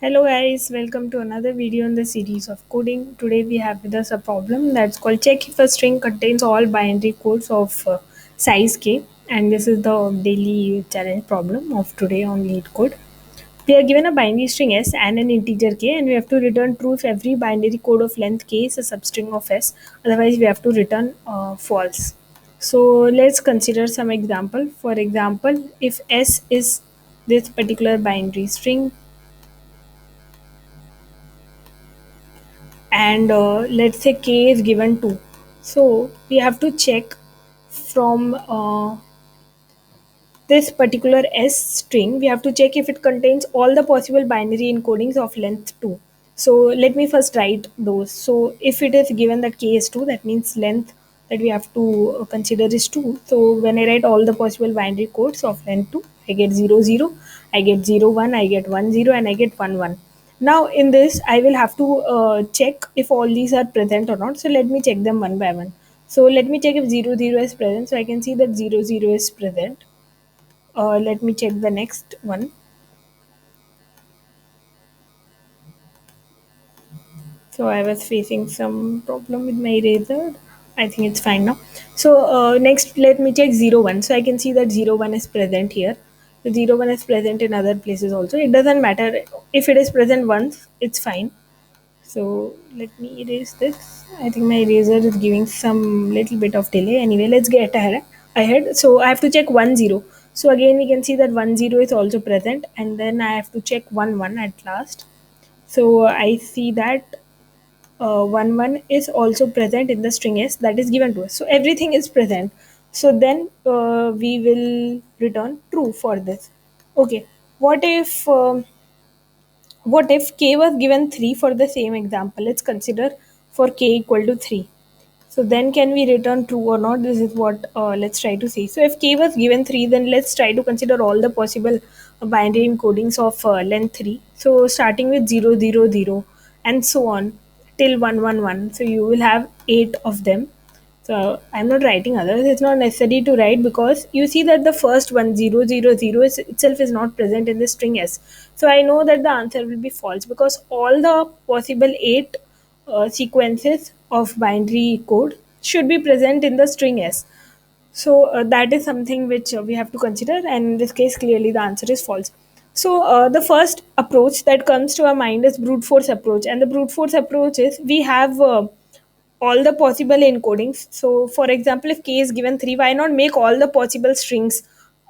Hello guys, welcome to another video in the series of coding. Today we have with us a problem that's called check if a string contains all binary codes of size k, and this is the daily challenge problem of today on lead code. We are given a binary string s and an integer k, and we have to return true if every binary code of length k is a substring of s. Otherwise we have to return false. So let's consider some example. For example, if s is this particular binary string, and let's say k is given 2, so we have to check from this particular s string. We have to check if it contains all the possible binary encodings of length 2. So let me first write those. So if it is given that k is 2, that means length that we have to consider is 2. So when I write all the possible binary codes of length 2, I get 0 0, I get 0 1, I get 1 0, and I get 1 1. Now in this I will have to check if all these are present or not. So let me check them one by one. So let me check if 0 0 is present. So I can see that 0 0 is present. Let me check the next one. So I was facing some problem with my eraser. I think it's fine now. So next, let me check 0 1. So I can see that 0 1 is present here. The 0 1 is present in other places also. It doesn't matter if it is present once. It's fine. So let me erase this. I think my eraser is giving some little bit of delay. Anyway, let's get ahead. So I have to check 1 0. So again, we can see that 1 0 is also present, and then I have to check 1 1 at last. So I see that 1 1 is also present in the string s that is given to us. So everything is present. So then we will return true for this. Okay. What if k was given 3 for the same example? Let's consider for k equal to 3. So then can we return true or not? This is what let's try to see. So if k was given 3, then let's try to consider all the possible binary encodings of length 3. So starting with 0 0 0 and so on till 1 1 1. So you will have 8 of them. So I'm not writing others. It's not necessary to write because you see that the first one 0 0 0 is, itself is not present in the string s. So I know that the answer will be false because all the possible 8 sequences of binary code should be present in the string s. So that is something which we have to consider, and in this case, clearly the answer is false. So the first approach that comes to our mind is brute force approach, and the brute force approach is we have all the possible encodings. So, for example, if k is given 3, why not make all the possible strings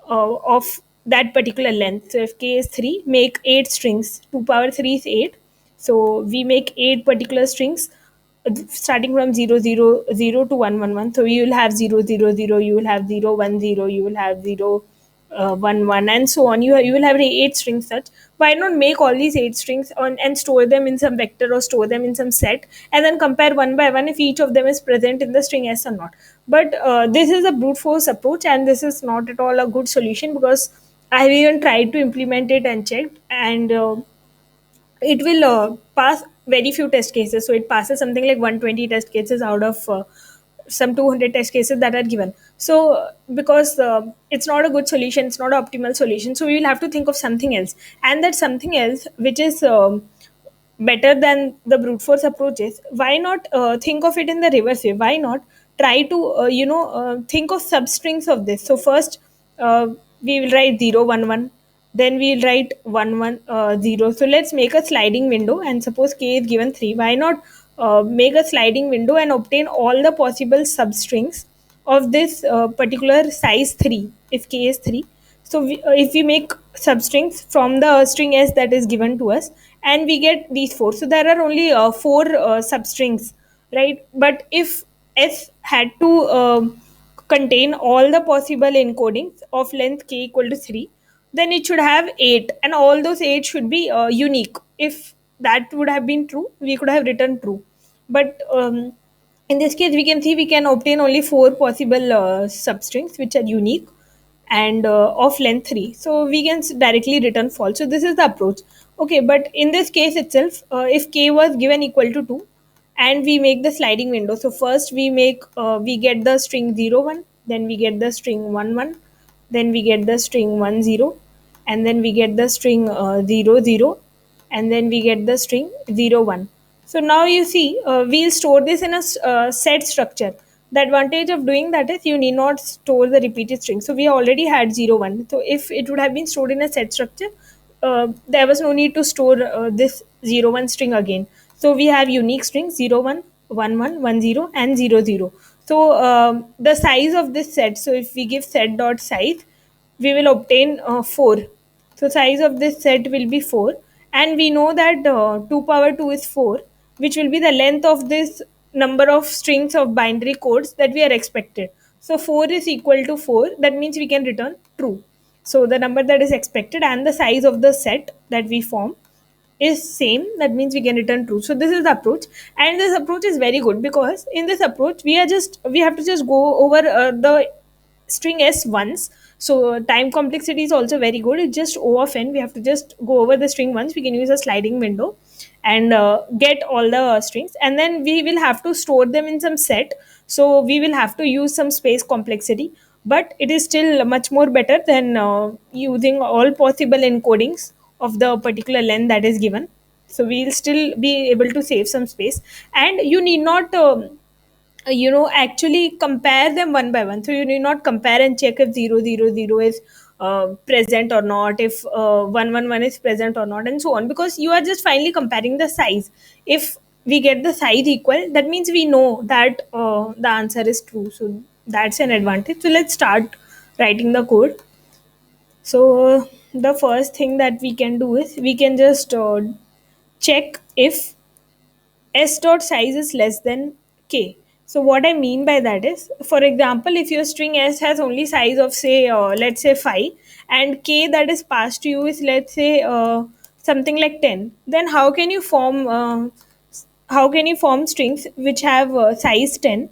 of that particular length? So, if k is 3, make 8 strings. 2 power 3 is 8. So, we make 8 particular strings starting from 0 0 0 to 1 1 1. So, you will have 0 0 0, you will have 0 1 0, you will have 0 1 1, and so on. You will have 8 strings such. Why not make all these 8 strings on and store them in some vector or store them in some set, and then compare one by one if each of them is present in the string s or not? But this is a brute force approach, and this is not at all a good solution because I have even tried to implement it and checked, and it will pass very few test cases. So it passes something like 120 test cases out of some 200 test cases that are given. So because it's not a good solution, it's not an optimal solution, so we will have to think of something else, and that something else which is better than the brute force approaches. Why not think of it in the reverse way? Why not try to think of substrings of this? So first we will write 0 1 1, then we'll write 1 1 0. So let's make a sliding window, and suppose k is given 3. Why not make a sliding window and obtain all the possible substrings of this particular size 3 if k is 3? So if we make substrings from the string s that is given to us, and we get these four, so there are only four substrings, right? But if s had to contain all the possible encodings of length k equal to 3, then it should have 8, and all those 8 should be unique. If that would have been true, we could have written true. But in this case, we can see we can obtain only 4 possible substrings which are unique and of length 3. So we can directly return false. So this is the approach. Okay, but in this case itself, if k was given equal to 2, and we make the sliding window. So first we get the string 0 1, then we get the string 1 1, then we get the string 1 0, and then we get the string 0 0, and then we get the string 0 1. So now you see, we'll store this in a set structure. The advantage of doing that is you need not store the repeated string. So we already had 0 1. So if it would have been stored in a set structure, there was no need to store this 0 1 string again. So we have unique strings 0 1, 1 1, 1 0, and 0 0. So the size of this set, so if we give set dot size, we will obtain 4. So size of this set will be 4, and we know that 2 power 2 is 4, which will be the length of this number of strings of binary codes that we are expected. So 4 is equal to 4, that means we can return true. So the number that is expected and the size of the set that we form is same, that means we can return true. So this is the approach, and this approach is very good because in this approach we have to just go over the string s once. So time complexity is also very good. It's just o of n, we have to just go over the string once. We can use a sliding window and get all the strings, and then we will have to store them in some set. So we will have to use some space complexity, but it is still much more better than using all possible encodings of the particular length that is given. So we'll still be able to save some space, and you need not actually compare them one by one. So you need not compare and check if 0 0 0 is present or not, if 1 1 1 is present or not, and so on, because you are just finally comparing the size. If we get the size equal, that means we know that the answer is true. So that's an advantage. So let's start writing the code. So the first thing that we can do is we can just check if s dot size is less than k. So what I mean by that is, for example, if your string s has only size of say let's say 5, and k that is passed to you is, let's say, something like 10, then how can you form strings which have size 10?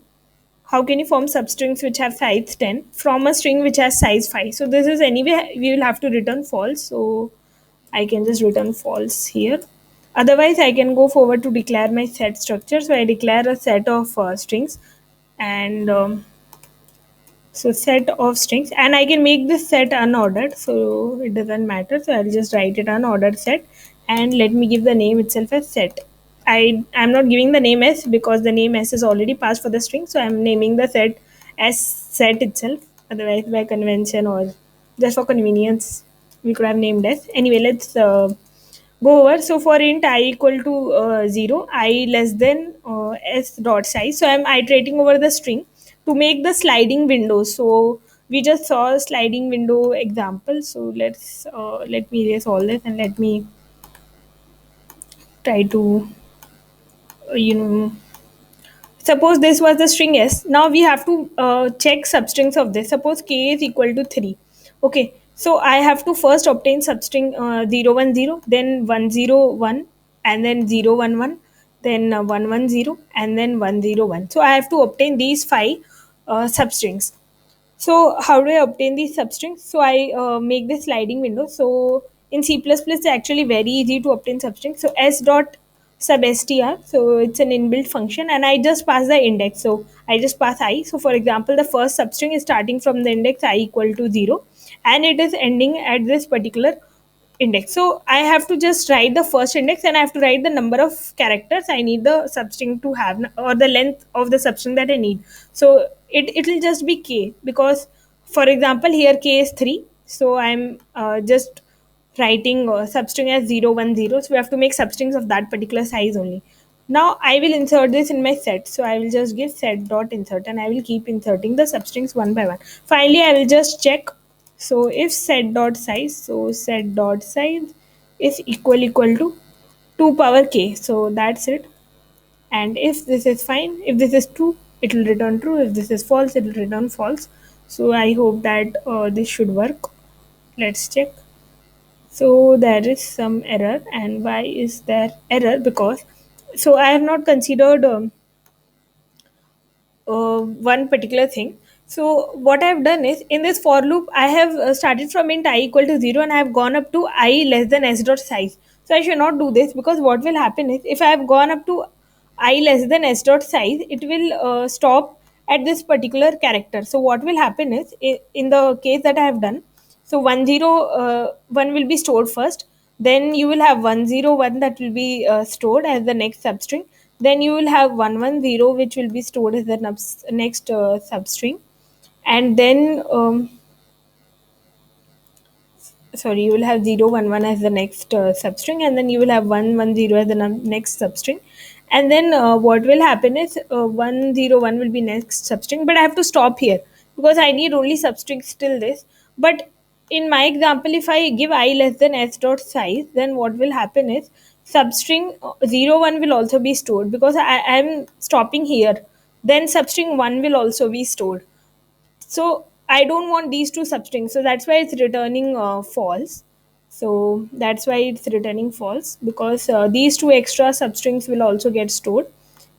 How can you form substrings which have size 10 from a string which has size 5? So this is, anyway, we will have to return false. So I can just return false here. Otherwise, I can go forward to declare my set structure. So I declare a set of strings, and so set of strings, and I can make this set unordered. So it doesn't matter. So I'll just write it unordered set, and let me give the name itself as set. I'm not giving the name s because the name s is already passed for the string. So I'm naming the set as set itself. Otherwise, by convention or just for convenience, we could have named s. Anyway, let's go over. So for int I equal to 0, I less than s dot size. So I'm iterating over the string to make the sliding window. So we just saw a sliding window example. So let me erase all this, and let me try to you know suppose this was the string s. Now we have to check substrings of this. Suppose k is equal to 3. Okay, so I have to first obtain substring 0 1 0, then 1 0 1, and then 0 1 1, then 1 1 0, and then 1 0 1. So I have to obtain these 5 substrings. So how do I obtain these substrings? So I make this sliding window. So in C++, it's actually very easy to obtain substrings. So s dot sub str. So it's an inbuilt function, and I just pass the index. So I just pass I. So for example, the first substring is starting from the index I equal to 0, and it is ending at this particular index. So I have to just write the first index, and I have to write the number of characters I need the substring to have, or the length of the substring that I need. So it will just be k, because for example here k is 3. So I'm just writing substring as 0 1 0. So we have to make substrings of that particular size only. Now I will insert this in my set. So I will just give set dot insert, and I will keep inserting the substrings one by one. Finally, I will just check. So if set dot size, so set dot size is equal to 2 power k. So that's it. And if this is fine, if this is true, it will return true. If this is false, it will return false. So I hope that this should work. Let's check. So there is some error, and why is there error? Because so I have not considered one particular thing. So what I've done is, in this for loop, I have started from int I equal to 0, and I have gone up to I less than s dot size. So I should not do this, because what will happen is, if I have gone up to I less than s dot size, it will stop at this particular character. So what will happen is, in the case that I have done, so 1 0 1 will be stored first. Then you will have 101 that will be stored as the next substring. Then you will have 110 which will be stored as the next substring. And then sorry, you will have 011 as the next substring, and then you will have 110 as the next substring. And then what will happen is 101 will be next substring, but I have to stop here because I need only substrings till this. But in my example, if I give I less than s dot size, then what will happen is substring 01 will also be stored because I'm stopping here. Then substring 1 will also be stored. So I don't want these two substrings, so that's why it's returning false. So that's why it's returning false, because these two extra substrings will also get stored.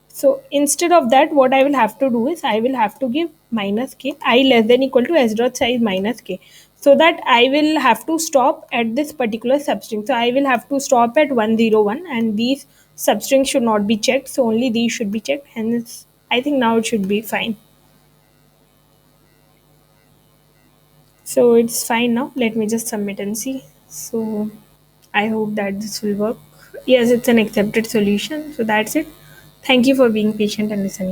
So instead of that, what I will have to do is I will have to give minus k, I less than equal to s dot size minus k, so that I will have to stop at this particular substring. So I will have to stop at 101, and these substrings should not be checked, so only these should be checked. Hence I think now it should be fine. So it's fine now. Let me just submit and see. So I hope that this will work. Yes, it's an accepted solution. So that's it. Thank you for being patient and listening.